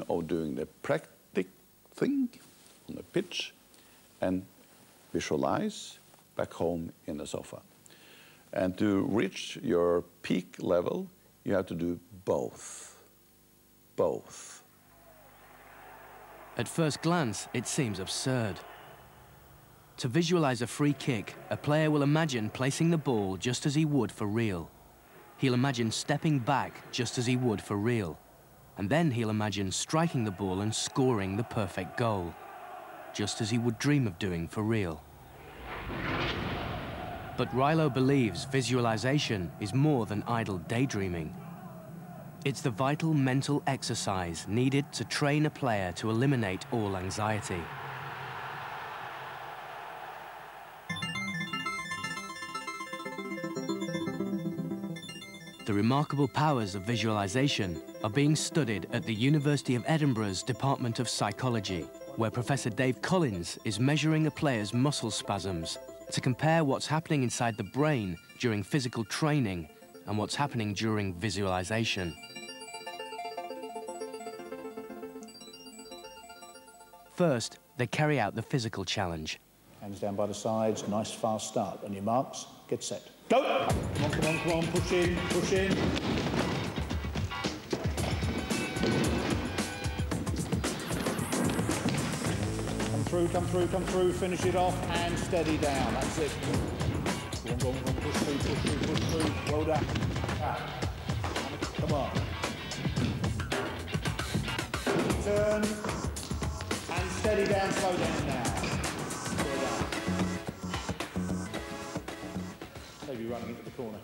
of doing the practice thing on the pitch and visualize back home in the sofa. And to reach your peak level, you have to do both. Both. At first glance, it seems absurd. To visualize a free kick, a player will imagine placing the ball just as he would for real. He'll imagine stepping back just as he would for real. And then he'll imagine striking the ball and scoring the perfect goal, just as he would dream of doing for real. But Rilo believes visualization is more than idle daydreaming. It's the vital mental exercise needed to train a player to eliminate all anxiety. The remarkable powers of visualization are being studied at the University of Edinburgh's Department of Psychology, where Professor Dave Collins is measuring a player's muscle spasms to compare what's happening inside the brain during physical training and what's happening during visualization. First, they carry out the physical challenge. Hands down by the sides, nice fast start. On your marks, get set. Go! Come on, come on, come on, push in, push in. Come through, come through, come through, finish it off and steady down, that's it. Go on, go on, go on, push through, push through, push through. Well done. Come on. Turn and steady down, slow down now. Maybe running into the corner.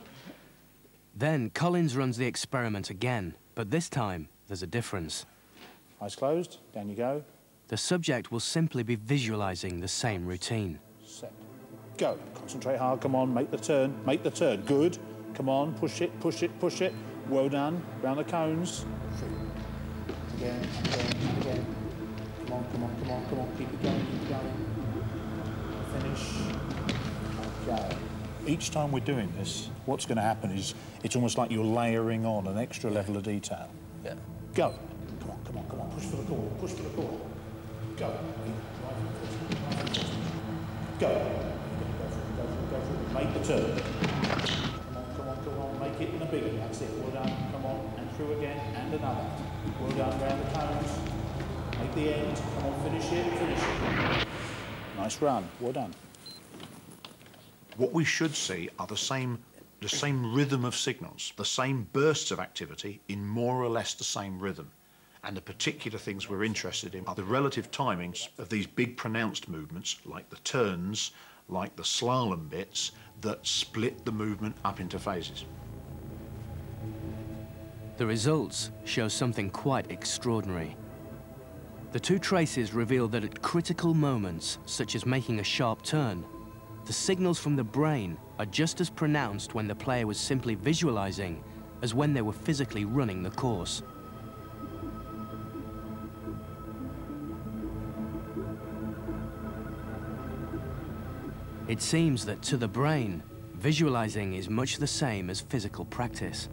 Then Collins runs the experiment again, but this time there's a difference. Eyes closed, down you go. The subject will simply be visualizing the same routine. Set. Go. Concentrate hard, come on, make the turn, make the turn. Good. Come on, push it, push it, push it. Well done. Round the cones. Again, again, again. Come on, come on, come on, come on. Keep it going, keep it going. Finish. Okay. Each time we're doing this, what's going to happen is it's almost like you're layering on an extra level of detail. Yeah. Go. Come on, come on, come on. Push for the corner, push for the corner. Go. Go. Go. Make the turn. Come on, come on, come on. Make it in a bigger. That's it. Well done. Come on. And through again. And another. Well done. Round the cones. Make the end. Come on, finish it. Finish it. Nice run. Well done. What we should see are the same rhythm of signals, the same bursts of activity in more or less the same rhythm. And the particular things we're interested in are the relative timings of these big pronounced movements, like the turns, like the slalom bits, that split the movement up into phases. The results show something quite extraordinary. The two traces reveal that at critical moments, such as making a sharp turn, the signals from the brain are just as pronounced when the player was simply visualizing as when they were physically running the course. It seems that to the brain, visualizing is much the same as physical practice.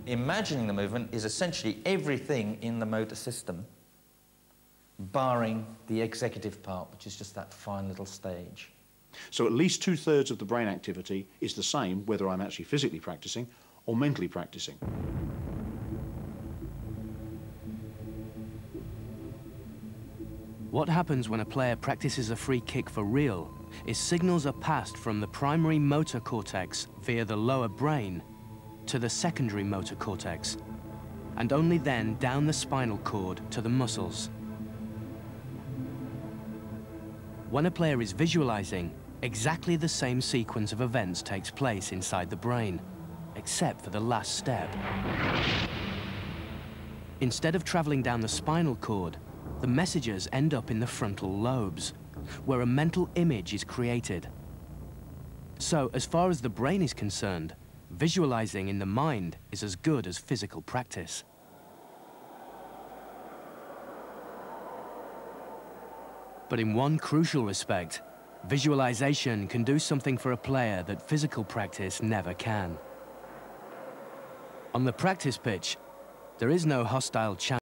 Imagining the movement is essentially everything in the motor system, barring the executive part, which is just that fine little stage. So at least 2/3 of the brain activity is the same whether I'm actually physically practicing or mentally practicing. What happens when a player practices a free kick for real is signals are passed from the primary motor cortex via the lower brain to the secondary motor cortex, and only then down the spinal cord to the muscles. When a player is visualizing, exactly the same sequence of events takes place inside the brain, except for the last step. Instead of traveling down the spinal cord, the messages end up in the frontal lobes, where a mental image is created. So, as far as the brain is concerned, visualizing in the mind is as good as physical practice. But in one crucial respect, visualization can do something for a player that physical practice never can. On the practice pitch, There is no hostile chance.